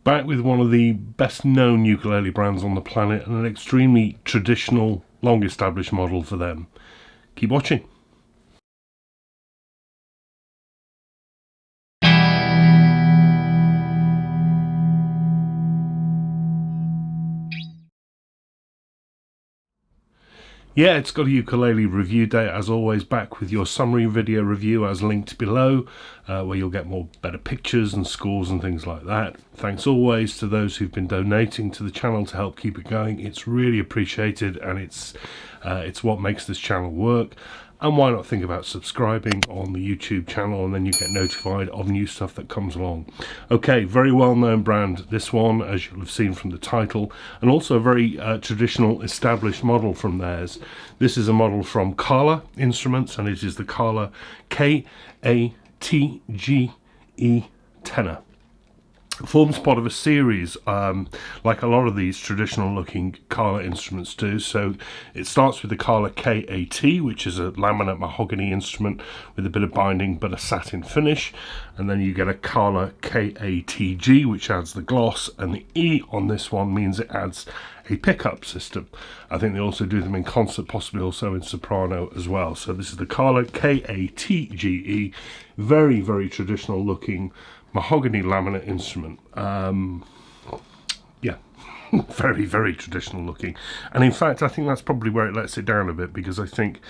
Back with one of the best known ukulele brands on the planet and an extremely traditional, long established model for them. Keep watching. Yeah, it's got a ukulele review day, as always, back with your summary video review as linked below, where you'll get better pictures and scores and things like that. Thanks always to those who've been donating to the channel to help keep it going. It's really appreciated, and it's what makes this channel work. And why not think about subscribing on the YouTube channel, and then you get notified of new stuff that comes along. Okay, very well known brand, this one, as you'll have seen from the title, and also a very traditional established model from theirs. This is a model from KA Instruments, and it is the KA-TGE Tenor. Forms part of a series, like a lot of these traditional looking KA instruments do. So it starts with the KA-T, which is a laminate mahogany instrument with a bit of binding but a satin finish, and then you get a KA-TGE, which adds the gloss, and the E on this one means it adds a pickup system. I think they also do them in concert, possibly also in soprano as well. So this is the KA-TGE, very, very traditional looking mahogany laminate instrument. Yeah, very, very traditional looking. And in fact, I think that's probably where it lets it down a bit, because I think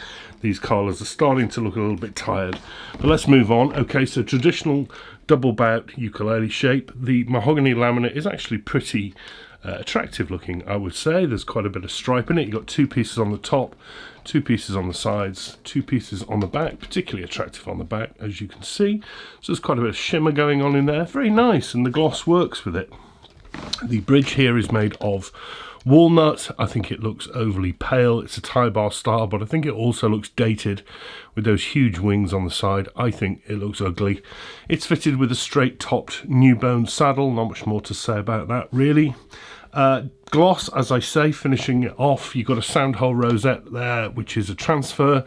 these collars are starting to look a little bit tired. But let's move on. Okay, so traditional double bout ukulele shape. The mahogany laminate is actually pretty attractive looking, I would say. There's quite a bit of stripe in it. You've got two pieces on the top, two pieces on the sides, two pieces on the back, particularly attractive on the back, as you can see. So there's quite a bit of shimmer going on in there. Very nice, and the gloss works with it. The bridge here is made of walnut. I think it looks overly pale. It's a tie bar style, but I think it also looks dated with those huge wings on the side. I think it looks ugly. It's fitted with a straight topped new bone saddle. Not much more to say about that, really. Gloss, as I say, finishing it off. You've got a soundhole rosette there, which is a transfer.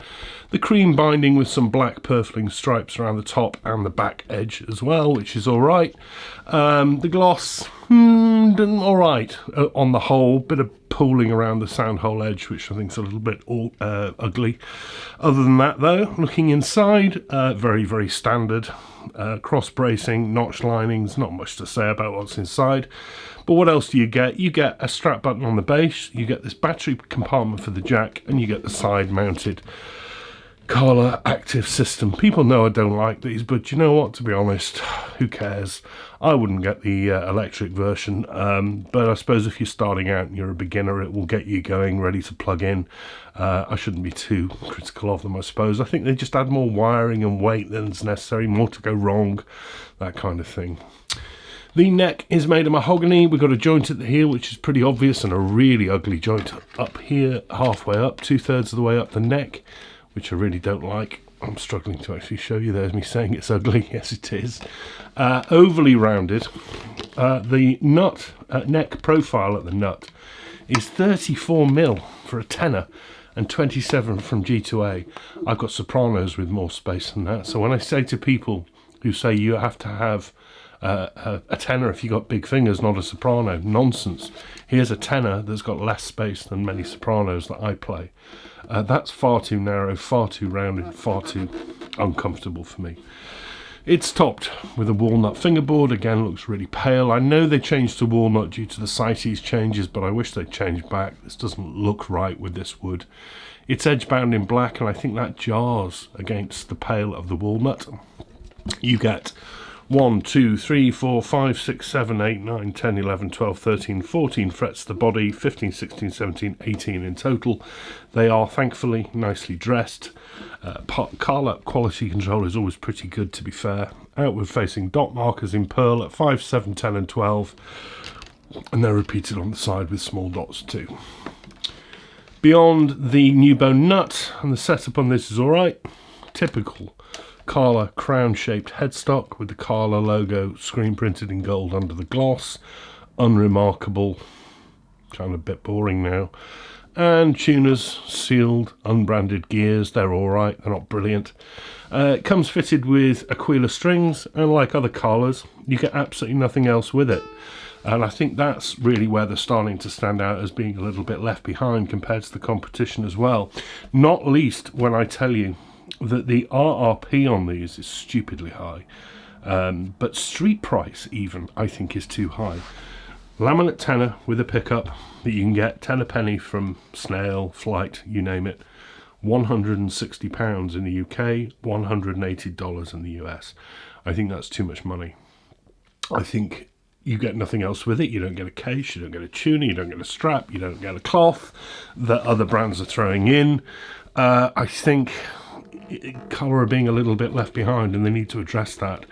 The cream binding with some black purfling stripes around the top and the back edge as well, which is all right. The gloss, all right on the whole. Bit of pooling around the soundhole edge, which I think is a little bit ugly. Other than that, though, looking inside, very, very standard. Cross bracing, notch linings, not much to say about what's inside. But what else do you get? You get a strap button on the base, you get this battery compartment for the jack, and you get the side mounted KA active system. People know I don't like these, but you know what, to be honest, who cares? I wouldn't get the electric version, but I suppose if you're starting out and you're a beginner, it will get you going, ready to plug in. I shouldn't be too critical of them, I suppose. I think they just add more wiring and weight than is necessary, more to go wrong, that kind of thing. The neck is made of mahogany. We've got a joint at the heel, which is pretty obvious, and a really ugly joint up here, halfway up, 2/3 of the way up the neck, which I really don't like. I'm struggling to actually show you. There's me saying it's ugly. Yes, it is. Overly rounded. The nut, neck profile at the nut is 34mm for a tenor and 27 from G to A. I've got sopranos with more space than that. So when I say to people who say you have to have a tenor if you got big fingers, not a soprano, nonsense. Here's a tenor that's got less space than many sopranos that I play. That's far too narrow, far too rounded, far too uncomfortable for me. It's topped with a walnut fingerboard. Again, looks really pale. I know they changed to walnut due to the CITES changes, but I wish they'd changed back. This doesn't look right with this wood. It's edge bound in black, and I think that jars against the pale of the walnut. You get 1, 2, 3, 4, 5, 6, 7, 8, 9, 10, 11, 12, 13, 14 frets the body, 15, 16, 17, 18 in total. They are thankfully nicely dressed. KA quality control is always pretty good, to be fair. Outward facing dot markers in pearl at 5, 7, 10 and 12, and they're repeated on the side with small dots too. Beyond the new bone nut, and the setup on this is alright. Typical KA crown-shaped headstock with the KA logo screen printed in gold under the gloss. Unremarkable, kind of a bit boring now. And tuners, sealed, unbranded gears. They're alright, they're not brilliant. It comes fitted with Aquila strings, and like other KAs, you get absolutely nothing else with it. And I think that's really where they're starting to stand out as being a little bit left behind compared to the competition as well. Not least when I tell you that the RRP on these is stupidly high. But street price even, I think, is too high. Laminate tenor with a pickup that you can get 10 a penny from Snail, Flight, you name it. £160 in the UK, $180 in the US. I think that's too much money. I think you get nothing else with it. You don't get a case, you don't get a tuner, you don't get a strap, you don't get a cloth that other brands are throwing in. I think colour are being a little bit left behind, and they need to address that.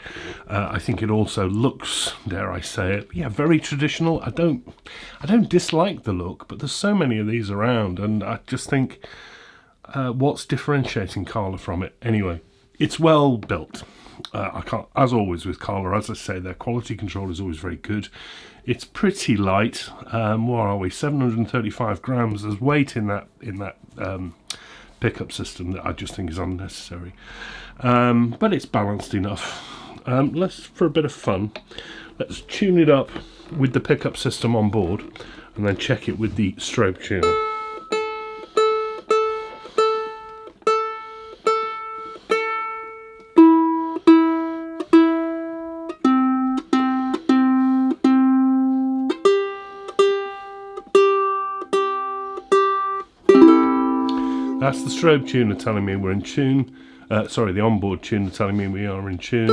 I think it also looks, dare I say it, yeah, very traditional. I don't dislike the look, but there's so many of these around, and I just think what's differentiating Kala from it? Anyway, it's well built. I can't, as always with Kala, as I say, their quality control is always very good. It's pretty light. What are we? 735 grams. There's weight in that pickup system that I just think is unnecessary. But it's balanced enough. For a bit of fun, let's tune it up with the pickup system on board, and then check it with the strobe tuner. That's the strobe tuner telling me we're in tune. Sorry, the onboard tuner telling me we are in tune.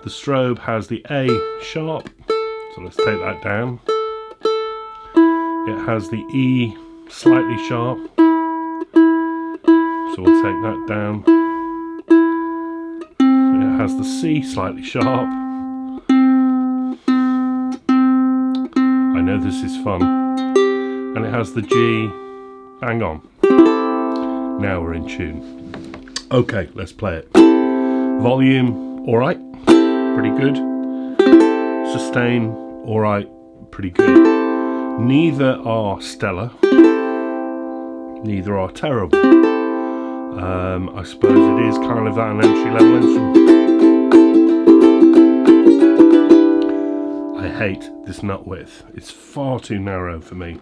The strobe has the A sharp, so let's take that down. It has the E slightly sharp, so we'll take that down. It has the C slightly sharp. I know this is fun. And it has the G bang on. Now we're in tune. Okay, let's play it. Volume, alright, pretty good. Sustain, alright, pretty good. Neither are stellar, neither are terrible. I suppose it is kind of that an entry level instrument. I hate this nut width, it's far too narrow for me.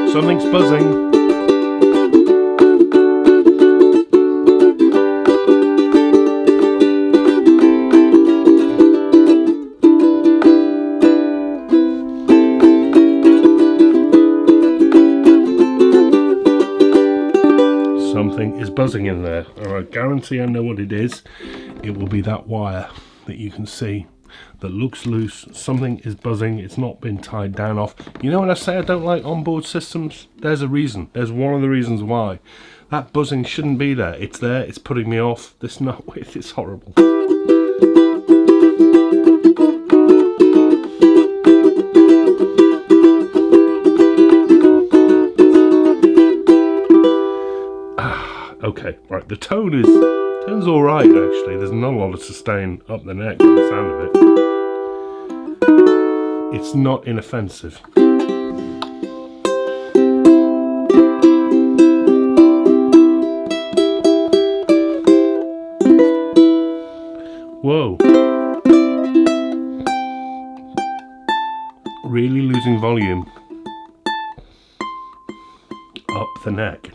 Something's buzzing. Something is buzzing in there, and I guarantee I know what it is. It will be that wire that you can see that looks loose. Something is buzzing. It's not been tied down off. You know when I say I don't like onboard systems? There's a reason. There's one of the reasons why. That buzzing shouldn't be there. It's there. It's putting me off. This nut width is horrible. Okay, right. The tone's all right actually. There's not a lot of sustain up the neck on the sound of it. It's not inoffensive. Whoa. Really losing volume up the neck.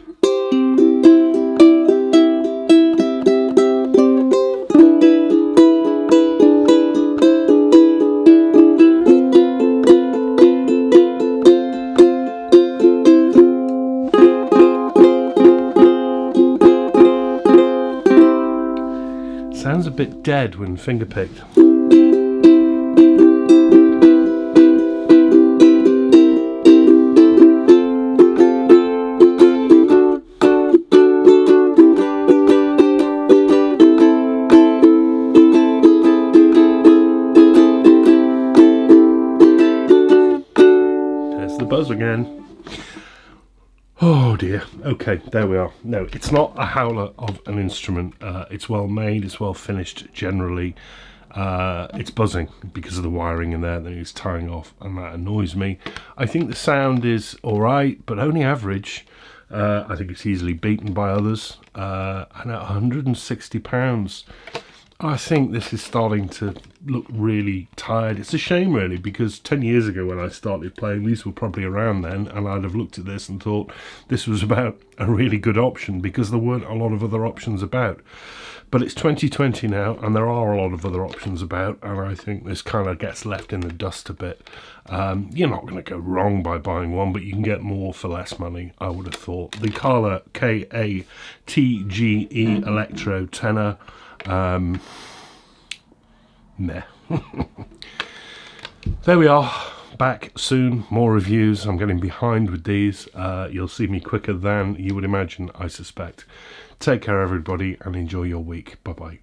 Sounds a bit dead when fingerpicked. There's the buzz again. Oh dear. Okay, there we are. No, it's not a howler of an instrument. It's well made, it's well finished generally. It's buzzing because of the wiring in there that it's tying off, and that annoys me. I think the sound is alright, but only average. I think it's easily beaten by others. And at £160, I think this is starting to look really tired. It's a shame, really, because 10 years ago when I started playing, these were probably around then, and I'd have looked at this and thought this was about a really good option because there weren't a lot of other options about. But it's 2020 now, and there are a lot of other options about, and I think this kind of gets left in the dust a bit. You're not going to go wrong by buying one, but you can get more for less money, I would have thought. The KA-TGE Electro Tenor. Meh. There we are. Back soon. More reviews. I'm getting behind with these. You'll see me quicker than you would imagine, I suspect. Take care, everybody, and enjoy your week. Bye-bye.